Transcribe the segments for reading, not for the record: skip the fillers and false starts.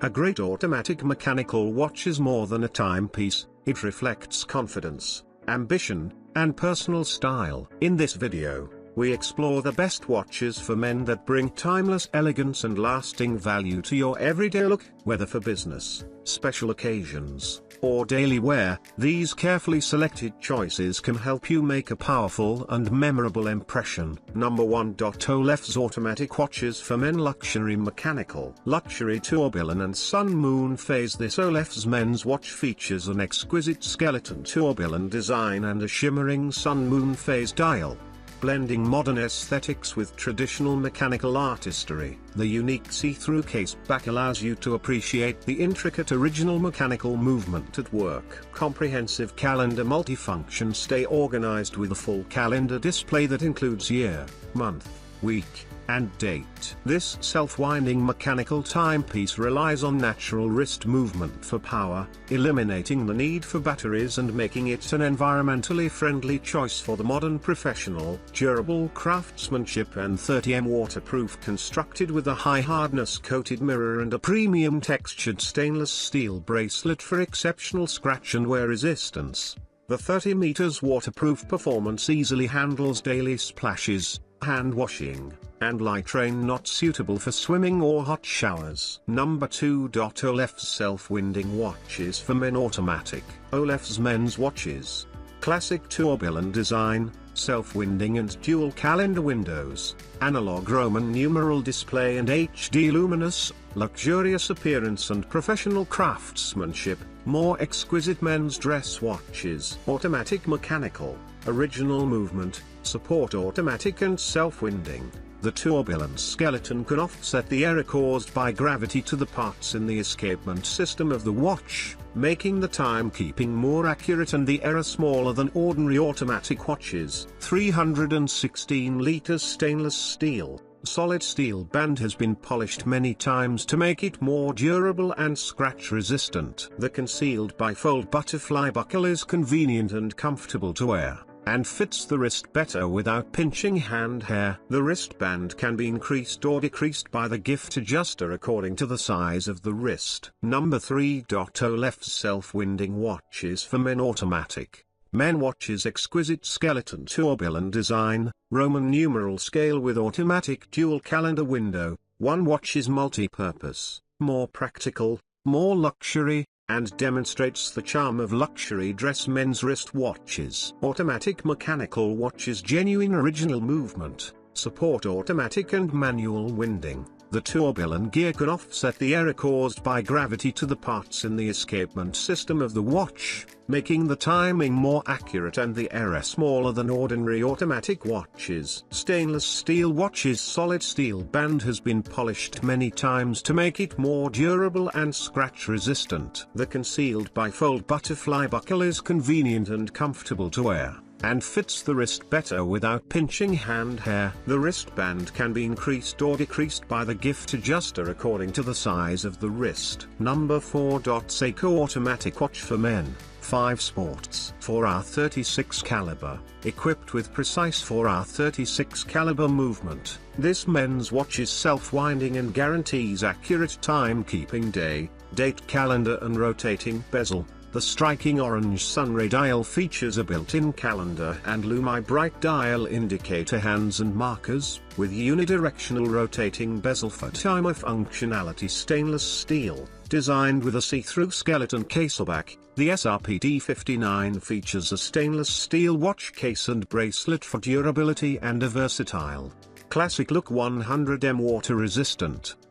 A great automatic mechanical watch is more than a timepiece, it reflects confidence, ambition, and personal style. In this video, we explore the best watches for men that bring timeless elegance and lasting value to your everyday look. Whether for business, special occasions, or daily wear, these carefully selected choices can help you make a powerful and memorable impression. Number 1. Olef's automatic watches for men. Luxury mechanical. Luxury tourbillon and sun moon phase. This Olef's men's watch features an exquisite skeleton tourbillon design and a shimmering sun moon phase dial, blending modern aesthetics with traditional mechanical artistry. The unique see-through case back allows you to appreciate the intricate original mechanical movement at work. Comprehensive calendar multifunction. Stay organized with a full calendar display that includes year, month, week, and date. This self-winding mechanical timepiece relies on natural wrist movement for power, eliminating the need for batteries and making it an environmentally friendly choice for the modern professional. Durable craftsmanship and 30mm waterproof, constructed with a high hardness coated mirror and a premium textured stainless steel bracelet for exceptional scratch and wear resistance. The 30 meters waterproof performance easily handles daily splashes, hand washing, and light rain, not suitable for swimming or hot showers. Number 2. Olef's self-winding watches for men. Automatic. Olef's men's watches. Classic tourbillon design, self-winding and dual calendar windows, analog Roman numeral display and HD luminous, luxurious appearance and professional craftsmanship. More exquisite men's dress watches. Automatic mechanical, original movement, support automatic and self-winding. The tourbillon skeleton can offset the error caused by gravity to the parts in the escapement system of the watch, making the timekeeping more accurate and the error smaller than ordinary automatic watches. 316 liters stainless steel, solid steel band has been polished many times to make it more durable and scratch resistant. The concealed bifold butterfly buckle is convenient and comfortable to wear, and fits the wrist better without pinching hand hair. The wristband can be increased or decreased by the gift adjuster according to the size of the wrist. Number 3. Olef's self-winding watches for men. Automatic. Men watches. Exquisite skeleton tourbillon design, Roman numeral scale with automatic dual calendar window. One watch is multi-purpose, more practical, more luxury, and demonstrates the charm of luxury dress men's wrist watches. Automatic mechanical watches. Genuine original movement, support automatic and manual winding. The tourbillon gear can offset the error caused by gravity to the parts in the escapement system of the watch, making the timing more accurate and the error smaller than ordinary automatic watches. Stainless steel watches. Solid steel band has been polished many times to make it more durable and scratch resistant. The concealed bifold butterfly buckle is convenient and comfortable to wear, and fits the wrist better without pinching hand hair. The wristband can be increased or decreased by the gift adjuster according to the size of the wrist. Number 4. Seiko automatic watch for men. 5 Sports. 4R36 caliber, equipped with precise 4R36 caliber movement. This men's watch is self-winding and guarantees accurate timekeeping. Day, date calendar and rotating bezel. The striking orange sunray dial features a built-in calendar and Lumi-Bright dial indicator hands and markers, with unidirectional rotating bezel for timer functionality. Stainless steel, designed with a see-through skeleton caselback. The SRPD59 features a stainless steel watch case and bracelet for durability and a versatile, classic look. 100mm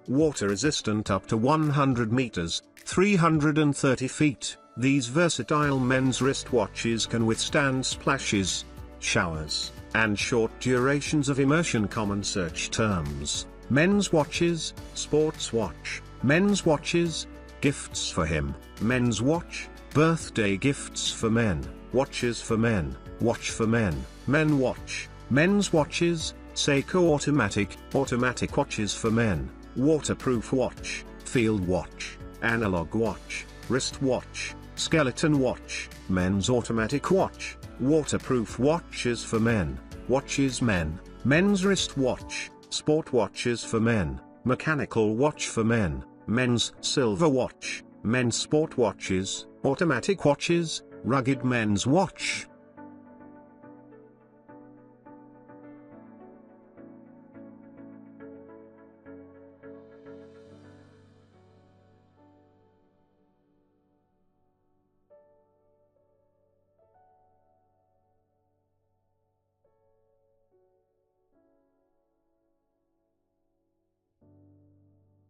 water resistant up to 100 meters, 330 feet. These versatile men's wristwatches can withstand splashes, showers, and short durations of immersion. Common search terms: men's watches, sports watch, men's watches, gifts for him, men's watch, birthday gifts for men, watches for men, watch for men, men watch, men's watches. Seiko automatic watches for men, waterproof watch, field watch, analog watch, wrist watch, skeleton watch, men's automatic watch, waterproof watches for men, watches men, men's wrist watch, sport watches for men, mechanical watch for men, men's silver watch, men's sport watches, automatic watches, rugged men's watch,